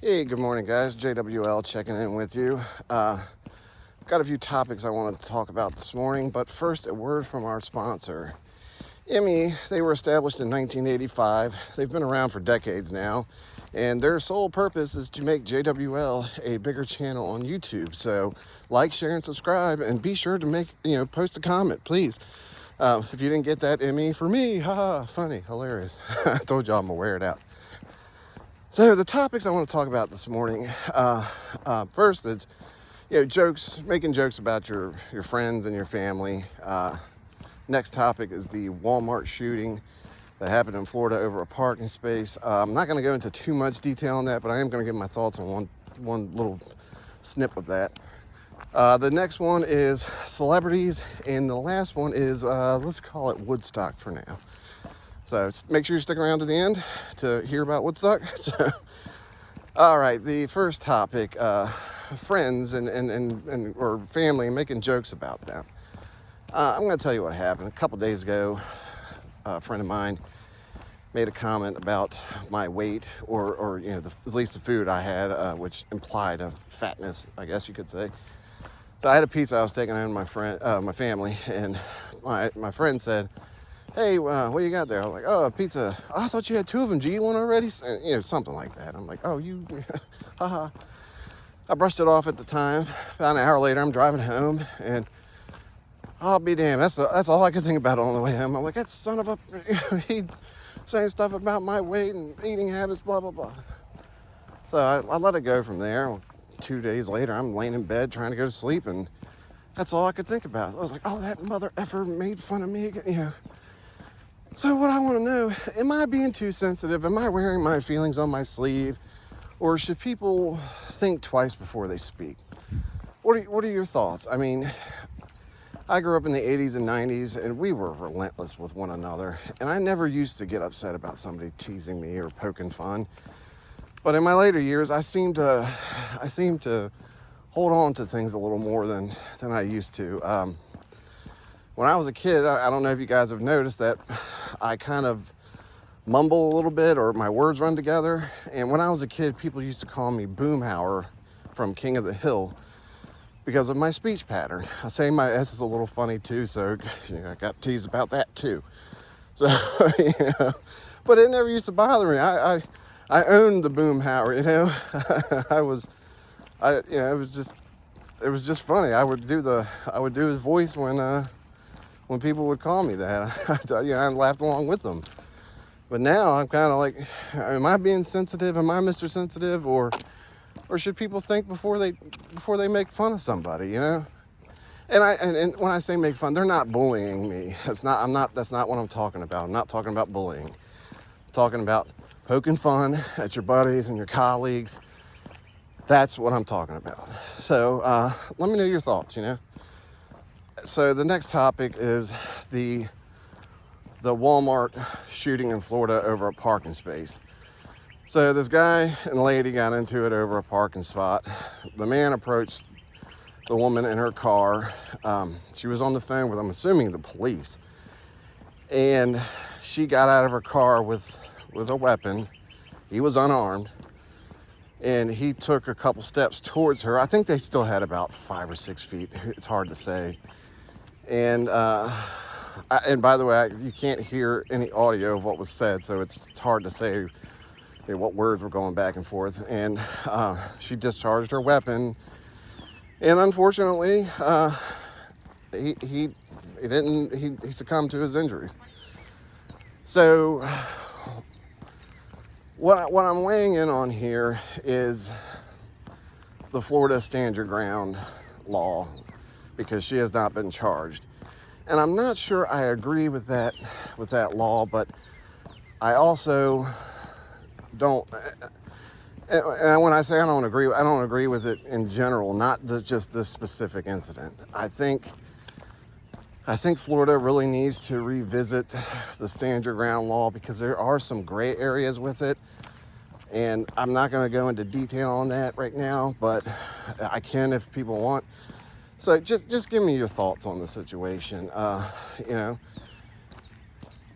Hey, good morning, guys. JWL checking in with you. Got a few topics I wanted to talk about this morning, but first, a word from our sponsor. Emmy, they were established in 1985. They've been around for decades now, and their sole purpose is to make JWL a bigger channel on YouTube. So, like, share, and subscribe, and be sure to post a comment, please. If you didn't get that Emmy for me, haha, funny, hilarious. I told y'all I'm gonna wear it out. So the topics I want to talk about this morning, first is, jokes, making jokes about your friends and your family. Next topic is the Walmart shooting that happened in Florida over a parking space. I'm not going to go into too much detail on that, but I am going to give my thoughts on one little snip of that. The next one is celebrities, and the last one is, let's call it Woodstock for now. So make sure you stick around to the end to hear about Woodstock. So, all right, the first topic, friends and or family, making jokes about them. I'm going to tell you what happened. A couple days ago, a friend of mine made a comment about my weight, or at least the food I had, which implied a fatness, I guess you could say. So I had a pizza I was taking home to my family, and my friend said, "Hey, what you got there?" I was like, "Oh, a pizza. Oh, I thought you had two of them. Did you eat one already?" Something like that. I'm like, "Oh, you, haha." I brushed it off at the time. About an hour later, I'm driving home, and I'll be damned. That's all I could think about on the way home. I'm like, "That son of a," he saying stuff about my weight and eating habits, blah blah blah. So I let it go from there. 2 days later, I'm laying in bed trying to go to sleep, and that's all I could think about. I was like, "Oh, that mother effer made fun of me again." So what I want to know, am I being too sensitive? Am I wearing my feelings on my sleeve? Or should people think twice before they speak? What are your thoughts? I mean, I grew up in the 80s and 90s, and we were relentless with one another. And I never used to get upset about somebody teasing me or poking fun. But in my later years, I seem to hold on to things a little more than I used to. When I was a kid, I don't know if you guys have noticed that I kind of mumble a little bit, or my words run together. And when I was a kid, people used to call me Boomhauer from King of the Hill because of my speech pattern. I say my S is a little funny too, so I got teased about that too. So, but it never used to bother me. I owned the Boomhauer, it was just funny. I would do his voice when people would call me that. I laughed along with them. But now I'm kind of like, am I being sensitive? Am I Mr. Sensitive? Or should people think before they make fun of somebody, And when I say make fun, they're not bullying me. That's not what I'm talking about. I'm not talking about bullying. I'm talking about poking fun at your buddies and your colleagues. That's what I'm talking about. So let me know your thoughts, So the next topic is the Walmart shooting in Florida over a parking space. So this guy and lady got into it over a parking spot. The man approached the woman in her car. She was on the phone with, I'm assuming, the police. And she got out of her car with a weapon. He was unarmed. And he took a couple steps towards her. I think they still had about 5 or 6 feet. It's hard to say. And by the way, you can't hear any audio of what was said, so it's hard to say what words were going back and forth. And she discharged her weapon, and unfortunately, he succumbed to his injuries. So what I'm weighing in on here is the Florida Stand Your Ground law, because she has not been charged. And I'm not sure I agree with that law, but I also don't. And when I say I don't agree with it in general, not just this specific incident. I think Florida really needs to revisit the Stand Your Ground law, because there are some gray areas with it. And I'm not going to go into detail on that right now, but I can if people want. So just give me your thoughts on the situation,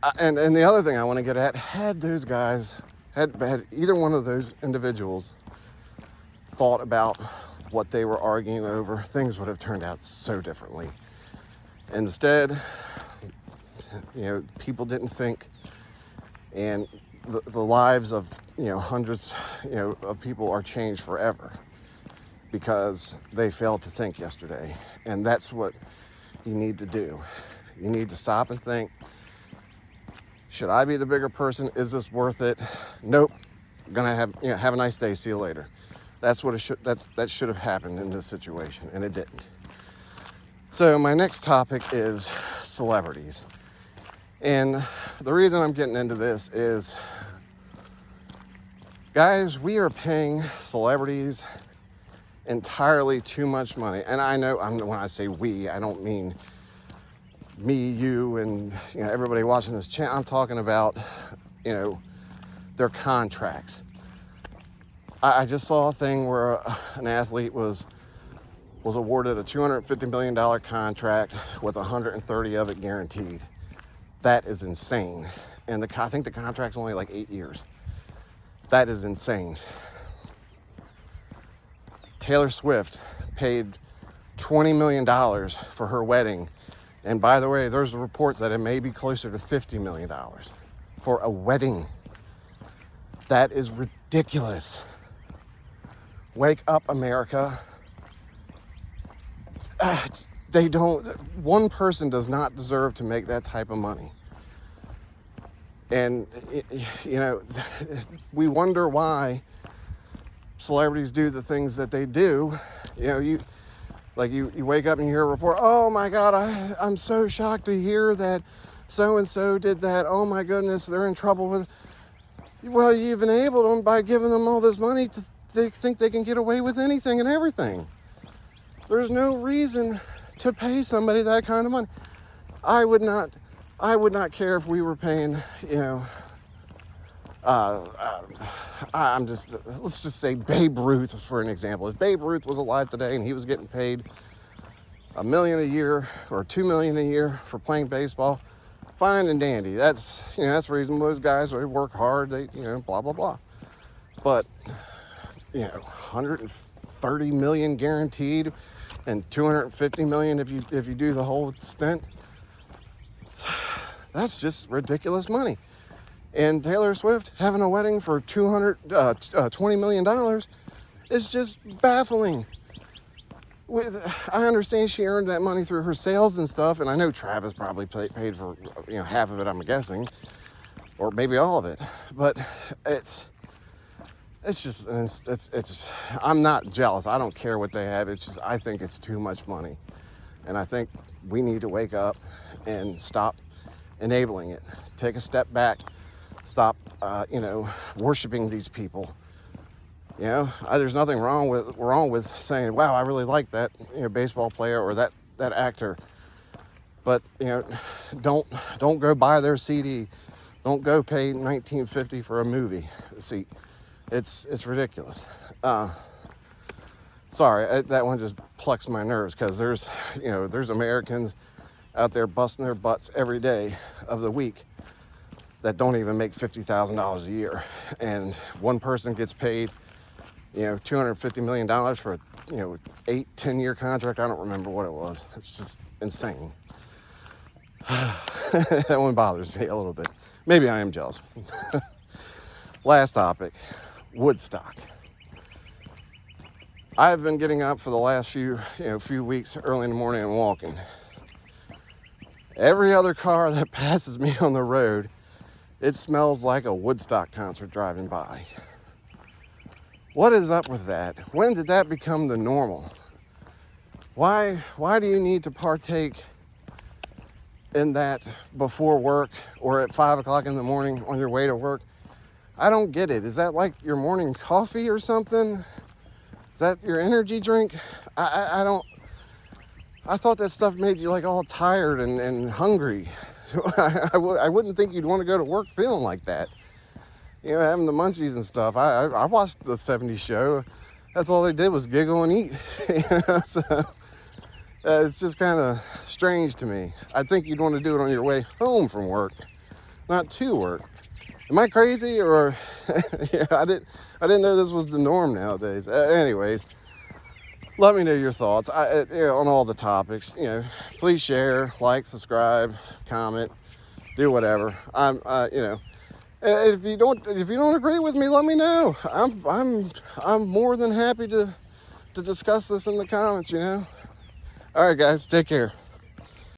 And the other thing I want to get at, had those guys, had either one of those individuals thought about what they were arguing over, things would have turned out so differently. Instead, people didn't think, and the lives of, hundreds, of people are changed forever because they failed to think yesterday. And that's what you need to do. You need to stop and think, should I be the bigger person? Is this worth it? Nope. Gonna have a nice day. See you later. That's what that should have happened in this situation, and it didn't. So my next topic is celebrities. And the reason I'm getting into this is, guys, we are paying celebrities entirely too much money. And I know, when I say we, I don't mean me, you, and everybody watching this channel. I'm talking about, their contracts. I just saw a thing where an athlete was awarded a $250 million contract with 130 of it guaranteed. That is insane. And I think the contract's only like 8 years. That is insane. Taylor Swift paid $20 million for her wedding. And by the way, there's reports that it may be closer to $50 million for a wedding. That is ridiculous. Wake up, America. One person does not deserve to make that type of money. And, we wonder why celebrities do the things that they do. You wake up and you hear a report, oh my God, I'm so shocked to hear that so-and-so did that. Oh my goodness, they're in trouble with. Well, you've enabled them by giving them all this money they think they can get away with anything and everything. There's no reason to pay somebody that kind of money. I would not care if we were paying, let's just say Babe Ruth for an example. If Babe Ruth was alive today and he was getting paid $1 million a year or $2 million a year for playing baseball, fine and dandy. That's reasonable. Those guys, they work hard, they, blah, blah, blah. But, 130 million guaranteed and 250 million if you do the whole stint. That's just ridiculous money. And Taylor Swift having a wedding for $20 million is just baffling. I understand she earned that money through her sales and stuff, and I know Travis probably paid for half of it, I'm guessing, or maybe all of it. But it's I'm not jealous. I don't care what they have. It's just, I think it's too much money, and I think we need to wake up and stop enabling it. Take a step back. Stop, worshiping these people. There's nothing wrong with saying, wow, I really like that, baseball player or that actor. But, don't go buy their CD. Don't go pay $19.50 for a movie. See, it's ridiculous. Sorry, that one just plucks my nerves because there's Americans out there busting their butts every day of the week that don't even make $50,000 a year, and one person gets paid, $250 million for a 8-10 year contract. I don't remember what it was. It's just insane. That one bothers me a little bit. Maybe I am jealous. Last topic, Woodstock. I've been getting up for the last few weeks early in the morning and walking. Every other car that passes me on the road, it smells like a Woodstock concert driving by. What is up with that? When did that become the normal? Why do you need to partake in that before work or at 5 o'clock in the morning on your way to work? I don't get it. Is that like your morning coffee or something? Is that your energy drink? I don't. I thought that stuff made you like all tired and hungry. I wouldn't think you'd want to go to work feeling like that. Having the munchies and stuff. I watched the 70s show. That's all they did was giggle and eat. So it's just kind of strange to me. I think you'd want to do it on your way home from work, not to work. Am I crazy, or yeah, I didn't know this was the norm nowadays. Anyways, let me know your thoughts on all the topics. Please share, like, subscribe, comment, do whatever. And if you don't agree with me, let me know. I'm more than happy to discuss this in the comments. All right, guys, take care.